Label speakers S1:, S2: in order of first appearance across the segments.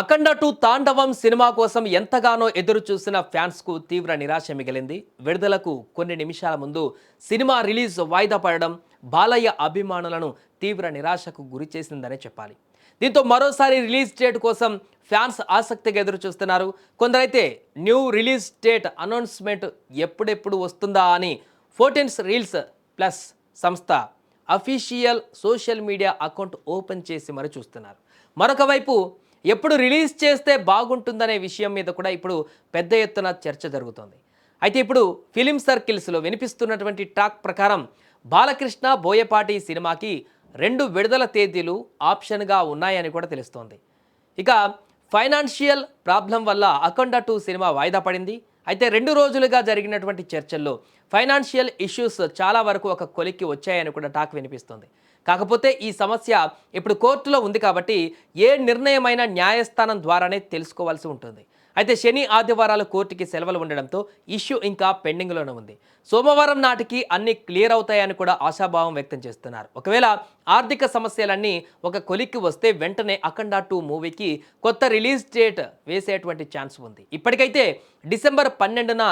S1: అఖండ 2 తాండవం సినిమా కోసం ఎంతగానో ఎదురు చూసిన ఫ్యాన్స్కు తీవ్ర నిరాశ మిగిలింది. విడుదలకు కొన్ని నిమిషాల ముందు సినిమా రిలీజ్ వాయిదా పడడం బాలయ్య అభిమానులను తీవ్ర నిరాశకు గురి చేసిందనే చెప్పాలి. దీంతో మరోసారి రిలీజ్ డేట్ కోసం ఫ్యాన్స్ ఆసక్తిగా ఎదురు చూస్తున్నారు. కొందరైతే న్యూ రిలీజ్ డేట్ అనౌన్స్మెంట్ ఎప్పుడెప్పుడు వస్తుందా అని 14 రీల్స్ ప్లస్ సంస్థ official social media account open చేసి మరి చూస్తున్నారు. మరొక వైపు ఎప్పుడు రిలీజ్ చేస్తే బాగుంటుందనే విషయం మీద కూడా ఇప్పుడు పెద్ద ఎత్తున చర్చ జరుగుతోంది. అయితే ఇప్పుడు ఫిలిం సర్కిల్స్లో వినిపిస్తున్నటువంటి టాక్ ప్రకారం బాలకృష్ణ బోయపాటి సినిమాకి 2 విడుదల తేదీలు ఆప్షన్గా ఉన్నాయని కూడా తెలుస్తోంది. ఇక ఫైనాన్షియల్ ప్రాబ్లం వల్ల అఖండ 2 సినిమా వాయిదా పడింది. అయితే 2 రోజులుగా జరిగినటువంటి చర్చల్లో ఫైనాన్షియల్ ఇష్యూస్ చాలా వరకు ఒక కొలిక్కి వచ్చాయని కూడా టాక్ వినిపిస్తుంది. కాకపోతే ఈ సమస్య ఇప్పుడు కోర్టులో ఉంది కాబట్టి ఏ నిర్ణయమైనా న్యాయస్థానం ద్వారానే తెలుసుకోవాల్సి ఉంటుంది. అయితే శని ఆదివారాలు కోర్టుకి సెలవులు ఉండడంతో ఇష్యూ ఇంకా పెండింగ్లోనే ఉంది. సోమవారం నాటికి అన్ని క్లియర్ అవుతాయని కూడా ఆశాభావం వ్యక్తం చేస్తున్నారు. ఒకవేళ ఆర్థిక సమస్యలన్నీ ఒక కొలిక్కి వస్తే వెంటనే అఖండ 2 మూవీకి కొత్త రిలీజ్ డేట్ వేసేటువంటి ఛాన్స్ ఉంది. ఇప్పటికైతే డిసెంబర్ 12న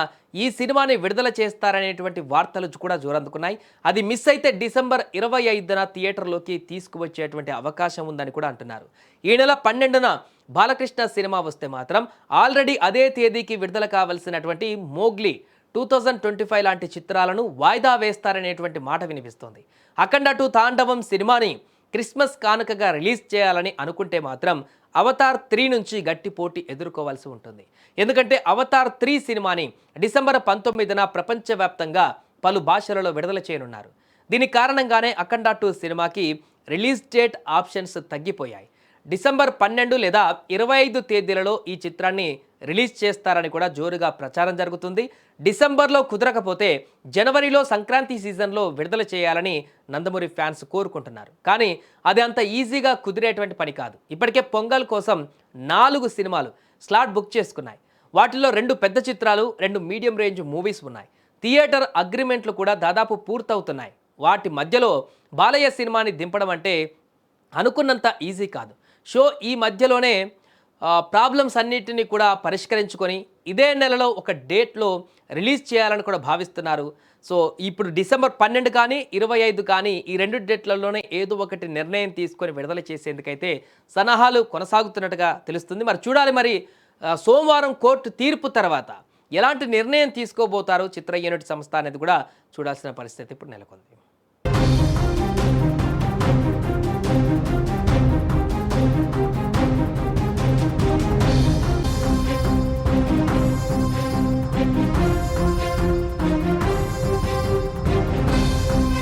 S1: ఈ సినిమాని విడుదల చేస్తారనేటువంటి వార్తలు కూడా జోరందుకున్నాయి. అది మిస్ అయితే డిసెంబర్ 25న థియేటర్లోకి తీసుకువచ్చేటువంటి అవకాశం ఉందని కూడా అంటున్నారు. ఈ నెల 12న బాలకృష్ణ సినిమా వస్తే మాత్రం ఆల్రెడీ అదే తేదీకి విడుదల కావాల్సినటువంటి మోగ్లీ 2025 లాంటి చిత్రాలను వాయిదా వేస్తారనేటువంటి మాట వినిపిస్తోంది. అఖండ 2 తాండవం సినిమాని క్రిస్మస్ కానుకగా రిలీజ్ చేయాలని అనుకుంటే మాత్రం అవతార్ 3 నుంచి గట్టి పోటీ ఎదుర్కోవాల్సి ఉంటుంది. ఎందుకంటే అవతార్ 3 సినిమాని డిసెంబర్ 19న ప్రపంచవ్యాప్తంగా పలు భాషలలో విడుదల చేయనున్నారు. దీని కారణంగానే అఖండ 2 సినిమాకి రిలీజ్ డేట్ ఆప్షన్స్ తగ్గిపోయాయి. డిసెంబర్ 12 లేదా 25 తేదీలలో ఈ చిత్రాన్ని రిలీజ్ చేస్తారని కూడా జోరుగా ప్రచారం జరుగుతుంది. డిసెంబర్లో కుదరకపోతే జనవరిలో సంక్రాంతి సీజన్లో విడుదల చేయాలని నందమూరి ఫ్యాన్స్ కోరుకుంటున్నారు. కానీ అది అంత ఈజీగా కుదిరేటువంటి పని కాదు. ఇప్పటికే పొంగల్ కోసం 4 సినిమాలు స్లాట్ బుక్ చేసుకున్నాయి. వాటిల్లో 2 పెద్ద చిత్రాలు, 2 మీడియం రేంజ్ మూవీస్ ఉన్నాయి. థియేటర్ అగ్రిమెంట్లు కూడా దాదాపు పూర్తవుతున్నాయి. వాటి మధ్యలో బాలయ్య సినిమాని దింపడం అంటే అనుకున్నంత ఈజీ కాదు. షో ఈ మధ్యలోనే ప్రాబ్లమ్స్ అన్నిటినీ కూడా పరిష్కరించుకొని ఇదే నెలలో ఒక డేట్లో రిలీజ్ చేయాలని కూడా భావిస్తున్నారు. సో ఇప్పుడు డిసెంబర్ 12 కానీ 25 కానీ ఈ 2 డేట్లలోనే ఏదో ఒకటి నిర్ణయం తీసుకొని విడుదల చేసేందుకైతే సన్నాహాలు కొనసాగుతున్నట్టుగా తెలుస్తుంది. మరి చూడాలి, మరి సోమవారం కోర్టు తీర్పు తర్వాత ఎలాంటి నిర్ణయం తీసుకోబోతారు చిత్ర యూనిట్ సంస్థ అనేది కూడా చూడాల్సిన పరిస్థితి ఇప్పుడు నెలకొంది.